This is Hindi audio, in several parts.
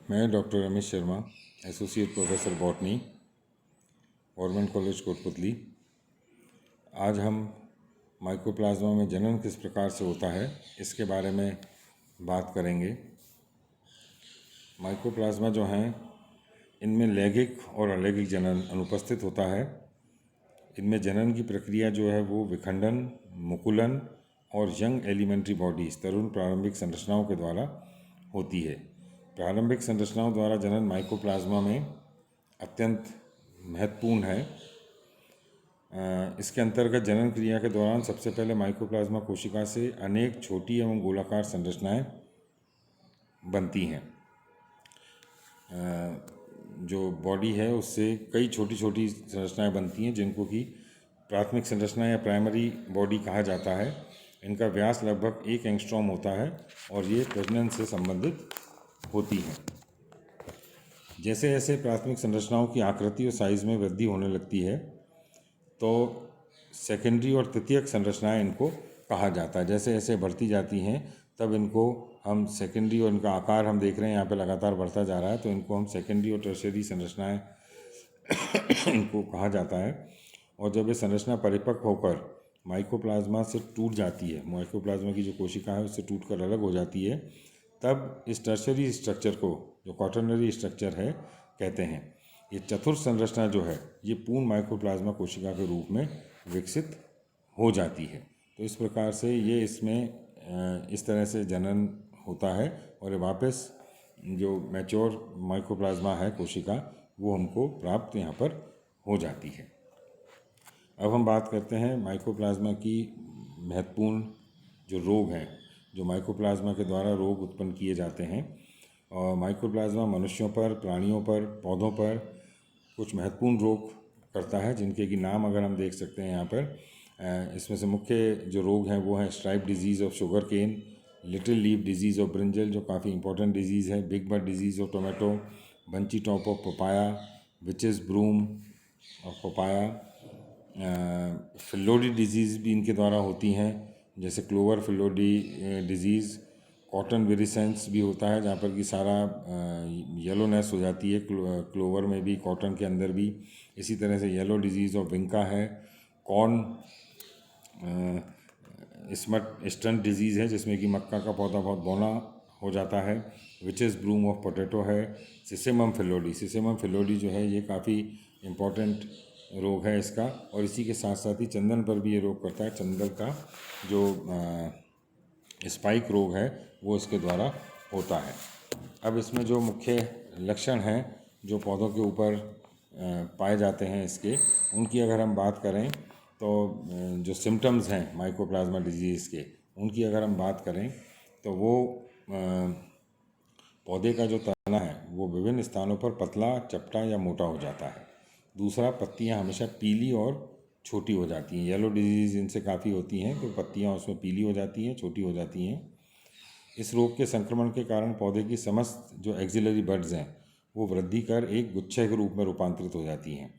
मैं doctor Ramesh Sharma, associate professor botany, government college Kotputli. आज हम माइकोप्लाज्मा में जनन किस प्रकार से होता है इसके बारे में बात करेंगे। माइकोप्लाज्मा जो हैं इनमें लैंगिक और अलैंगिक जनन अनुपस्थित होता है। इनमें जनन की प्रक्रिया जो है वो विखंडन, मुकुलन और यंग एलिमेंट्री बॉडीज तरुण प्रारंभिक संरचनाओं के द्वारा होती है। प्रारंभिक संरचनाओं द्वारा जनन माइकोप्लाज्मा में अत्यंत महत्वपूर्ण है। इसके अंतर्गत जनन क्रिया के दौरान सबसे पहले माइकोप्लाज्मा कोशिका से अनेक छोटी एवं गोलाकार संरचनाएं बनती हैं। जो बॉडी है उससे कई छोटी छोटी संरचनाएं बनती हैं जिनको कि प्राथमिक संरचना या प्राइमरी बॉडी कहा जाता है। इनका व्यास लगभग 1 एंगस्ट्रॉम होता है और ये प्रजनन से संबंधित होती हैं। जैसे जैसे प्राथमिक संरचनाओं की आकृति और साइज़ में वृद्धि होने लगती है तो सेकेंडरी और तृतीयक संरचनाएं इनको कहा जाता है। जैसे जैसे बढ़ती जाती हैं तब इनको हम सेकेंडरी, और इनका आकार हम देख रहे हैं यहाँ पे लगातार बढ़ता जा रहा है, तो इनको हम सेकेंडरी और टर्शियरी संरचनाएं इनको कहा जाता है। और जब ये संरचना परिपक्व होकर माइकोप्लाज्मा से टूट जाती है, माइकोप्लाज्मा की जो कोशिका है उससे टूटकर अलग हो जाती है, तब इस टर्शियरी स्ट्रक्चर को, जो क्वाटरनरी स्ट्रक्चर है, कहते हैं। ये चतुर्थ संरचना जो है ये पूर्ण माइकोप्लाज्मा कोशिका के रूप में विकसित हो जाती है। तो इस प्रकार से ये इसमें इस तरह से जनन होता है और ये वापस जो मैच्योर माइकोप्लाज्मा है कोशिका वो हमको प्राप्त यहाँ पर हो जाती है। अब हम बात करते हैं माइकोप्लाज्मा की महत्वपूर्ण जो रोग हैं, जो माइकोप्लाज्मा के द्वारा रोग उत्पन्न किए जाते हैं। और माइकोप्लाज्मा मनुष्यों पर, प्राणियों पर, पौधों पर कुछ महत्वपूर्ण रोग करता है जिनके कि नाम अगर हम देख सकते हैं यहाँ पर। इसमें से मुख्य जो रोग हैं वो हैं stripe disease of sugar cane, little leaf disease of brinjal जो काफ़ी इंपॉर्टेंट डिजीज़ है, big bud disease of tomato, bunchy top of papaya, witches broom of papaya. Phyllody disease भी इनके द्वारा होती हैं, जैसे clover phyllody disease. Cotton virescence भी होता है जहाँ पर कि सारा येलोनेस हो जाती है क्लोवर में भी, कॉटन के अंदर भी। इसी तरह से येलो डिजीज़ ऑफ विंका है। कॉर्न स्मट स्टंट डिजीज़ है जिसमें कि मक्का का पौधा बहुत बौना हो जाता है। विचेस ब्रूम ऑफ पोटैटो है। सिसेमम फिलोडी, सिसेमम फिलोडी जो है ये काफ़ी इम्पोर्टेंट रोग है इसका। और इसी के साथ साथ ही चंदन पर भी ये रोग करता है। चंदन का जो स्पाइक रोग है वो इसके द्वारा होता है। अब इसमें जो मुख्य लक्षण हैं जो पौधों के ऊपर पाए जाते हैं इसके, उनकी अगर हम बात करें तो जो सिम्टम्स हैं माइकोप्लाज्मा डिजीज़ के, उनकी अगर हम बात करें तो वो पौधे का जो तना है वो विभिन्न स्थानों पर पतला, चपटा या मोटा हो जाता है। दूसरा, पत्तियां हमेशा पीली और छोटी हो जाती हैं। येलो डिजीज़ इनसे काफ़ी होती हैं तो पत्तियां उसमें पीली हो जाती हैं, छोटी हो जाती हैं। इस रोग के संक्रमण के कारण पौधे की समस्त जो एक्सिलरी बड्स हैं वो वृद्धि कर एक गुच्छे के रूप में रूपांतरित हो जाती हैं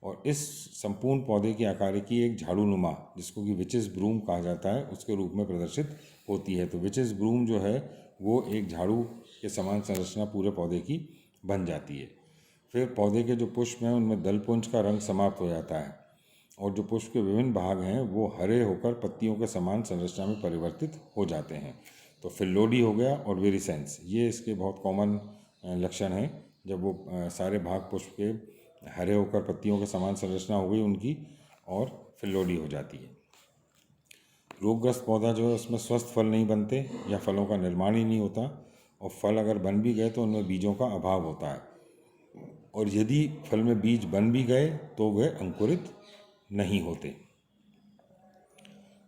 और इस संपूर्ण पौधे की आकारिकी एक झाड़ूनुमा, जिसको कि विचेस ब्रूम कहा जाता है, उसके रूप में प्रदर्शित होती है। तो विचेस ब्रूम जो है वो एक झाड़ू के समान संरचना पूरे पौधे की बन जाती है। फिर पौधे के जो पुष्प हैं उनमें दलपुंज का रंग समाप्त हो जाता है और जो पुष्प के विभिन्न भाग हैं वो हरे होकर पत्तियों के समान संरचना में परिवर्तित हो जाते हैं। तो फिलोडी हो गया और विरिसेंस, ये इसके बहुत कॉमन लक्षण हैं। जब वो सारे भाग पुष्प के हरे होकर पत्तियों के समान संरचना हो गई उनकी, और फिलोडी हो जाती है। रोगग्रस्त पौधा जो है उसमें स्वस्थ फल नहीं बनते या फलों का निर्माण ही नहीं होता, और फल अगर बन भी गए तो उनमें बीजों का अभाव होता है, और यदि फल में बीज बन भी गए तो वे अंकुरित नहीं होते।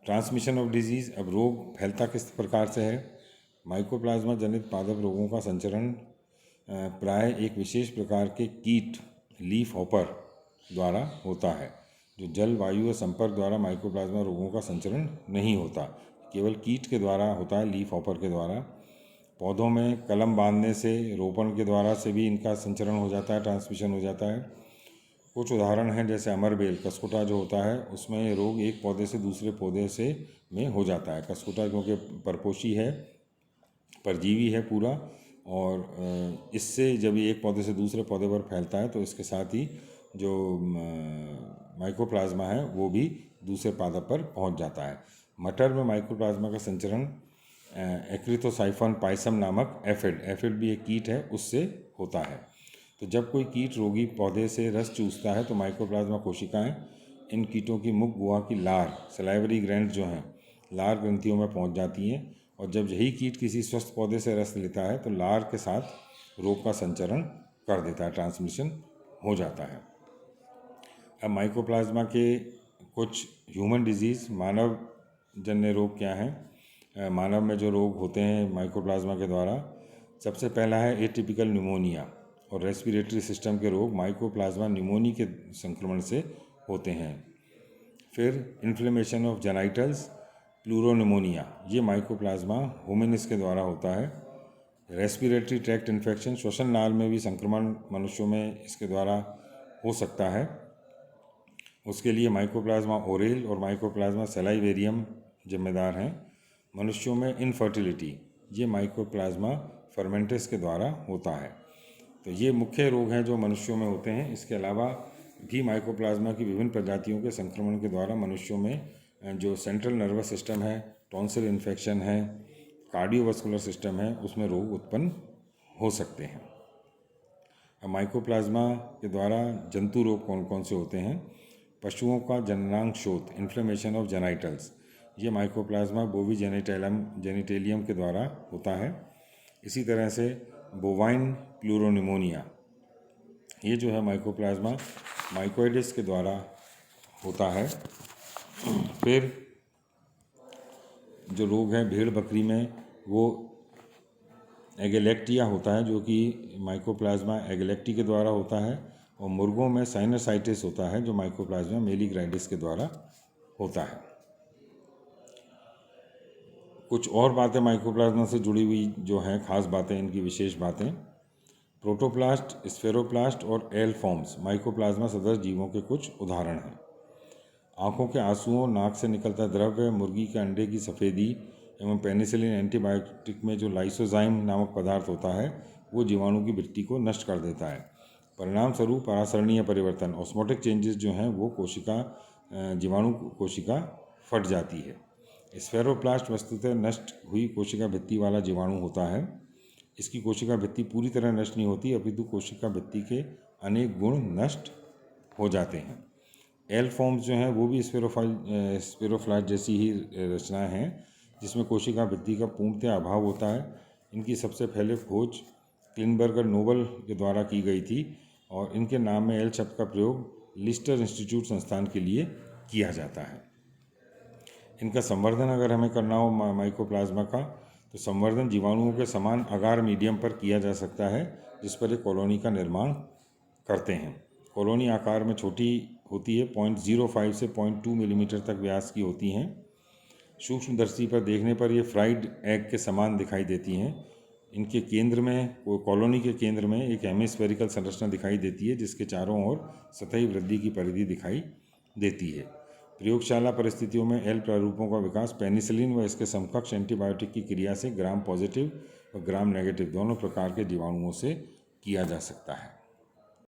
ट्रांसमिशन ऑफ डिजीज़, अब रोग फैलता किस प्रकार से है। माइकोप्लाज्मा जनित पादप रोगों का संचरण प्राय एक विशेष प्रकार के कीट, लीफ हॉपर द्वारा होता है। जो जल, वायु या संपर्क द्वारा माइकोप्लाज्मा रोगों का संचरण नहीं होता, केवल कीट के द्वारा होता है, लीफ हॉपर के द्वारा। पौधों में कलम बांधने से, रोपण के द्वारा से भी इनका संचरण हो जाता है, ट्रांसमिशन हो जाता है। कुछ उदाहरण हैं जैसे अमरबेल, कसकुटा जो होता है उसमें ये रोग एक पौधे से दूसरे पौधे से में हो जाता है। कसकुटा क्योंकि परपोषी है, परजीवी है पूरा, और इससे जब ये एक पौधे से दूसरे पौधे पर फैलता है तो इसके साथ ही जो माइकोप्लाज्मा है वो भी दूसरे पादप पर पहुंच जाता है। मटर में माइकोप्लाज्मा का संचरण एक्रिथोसाइफन पाइसम नामक एफिड भी एक कीट है उससे होता है। तो जब कोई कीट रोगी पौधे से रस चूसता है तो माइकोप्लाज्मा कोशिकाएं इन कीटों की मुख गुहा की लार सलाइवरी ग्लैंड जो हैं लार ग्रंथियों में पहुंच जाती हैं, और जब यही कीट किसी स्वस्थ पौधे से रस लेता है तो लार के साथ रोग का संचरण कर देता है, ट्रांसमिशन हो जाता है। अब माइकोप्लाज्मा के कुछ ह्यूमन डिजीज़ मानव जन्य रोग क्या हैं? मानव में जो रोग होते हैं माइकोप्लाज्मा के द्वारा, सबसे पहला है एटिपिकल न्यूमोनिया और रेस्पिरेटरी सिस्टम के रोग माइकोप्लाज्मा न्यूमोनी के संक्रमण से होते हैं। फिर इन्फ्लेमेशन ऑफ जेनाइटल्स प्लूरोनिमोनिया, ये माइकोप्लाज्मा होमिनिस के द्वारा होता है। रेस्पिरेटरी ट्रैक्ट इन्फेक्शन, श्वसन नाल में भी संक्रमण मनुष्यों में इसके द्वारा हो सकता है। उसके लिए माइकोप्लाज्मा ओरेल और माइकोप्लाज्मा सेलाइवेरियम जिम्मेदार हैं। मनुष्यों में इनफर्टिलिटी, ये माइकोप्लाज्मा फर्मेंटिस के द्वारा होता है। तो ये मुख्य रोग हैं जो मनुष्यों में होते हैं। इसके अलावा भी माइकोप्लाज्मा की विभिन्न प्रजातियों के संक्रमण के द्वारा मनुष्यों में जो सेंट्रल नर्वस सिस्टम है, टॉन्सिल इन्फेक्शन है, कार्डियोवास्कुलर सिस्टम है, उसमें रोग उत्पन्न हो सकते हैं। अब माइकोप्लाज्मा के द्वारा जंतु रोग कौन कौन से होते हैं? पशुओं का जननांग शोथ, इन्फ्लेमेशन ऑफ जेनाइटल्स, ये माइकोप्लाज्मा बोवी जेनिटेलियम के द्वारा होता है। इसी तरह से बोवाइन प्लूरोनिमोनिया, ये जो है माइकोप्लाज्मा माइकोइडिस के द्वारा होता है। फिर जो रोग है भेड़ बकरी में वो एगेलेक्टिया होता है, जो कि माइकोप्लाज्मा एगेलेक्टी के द्वारा होता है। और मुर्गों में साइनसाइटिस होता है जो माइकोप्लाज्मा मेलीग्राइडिस के द्वारा होता है। कुछ और बातें माइकोप्लाज्मा से जुड़ी हुई जो हैं खास बातें, इनकी विशेष बातें, प्रोटोप्लास्ट, स्फेरोप्लास्ट और एल फॉर्म्स माइकोप्लाज्मा सदृश जीवों के कुछ उदाहरण हैं। आँखों के आंसुओं, नाक से निकलता द्रव्य, मुर्गी के अंडे की सफ़ेदी एवं पेनिसिलिन एंटीबायोटिक में जो लाइसोजाइम नामक पदार्थ होता है वो जीवाणु की वृत्ति को नष्ट कर देता है। परिणाम स्वरूप परासरणीय परिवर्तन, ऑस्मोटिक चेंजेस जो हैं वो जीवाणु कोशिका फट जाती है। स्फेरोप्लास्ट वस्तुतः नष्ट हुई कोशिका भित्ति वाला जीवाणु होता है। इसकी कोशिका भित्ति पूरी तरह नष्ट नहीं होती, अपितु कोशिका भित्ति के अनेक गुण नष्ट हो जाते हैं। एल फॉर्म्स जो हैं वो भी स्फेरोफ्लास्ट जैसी ही रचना हैं, जिसमें कोशिका भित्ति का पूर्णतः अभाव होता है। इनकी सबसे पहले खोज क्लिनबर्गर नोबल के द्वारा की गई थी और इनके नाम में एल शब्द का प्रयोग लिस्टर इंस्टीट्यूट संस्थान के लिए किया जाता है। इनका संवर्धन अगर हमें करना हो माइकोप्लाज्मा का, तो संवर्धन जीवाणुओं के समान अगार मीडियम पर किया जा सकता है जिस पर एक कॉलोनी का निर्माण करते हैं। कॉलोनी आकार में छोटी होती है, 0.05 से 0.2 मिलीमीटर तक व्यास की होती हैं। सूक्ष्मदर्शी पर देखने पर ये फ्राइड एग के समान दिखाई देती हैं। इनके केंद्र में, कॉलोनी के केंद्र में एक हेमिस्फेरिकल संरचना दिखाई देती है जिसके चारों ओर सतही वृद्धि की परिधि दिखाई देती है। प्रयोगशाला परिस्थितियों में एल प्रारूपों का विकास पेनिसिलिन व इसके समकक्ष एंटीबायोटिक की क्रिया से ग्राम पॉजिटिव और ग्राम नेगेटिव दोनों प्रकार के जीवाणुओं से किया जा सकता है।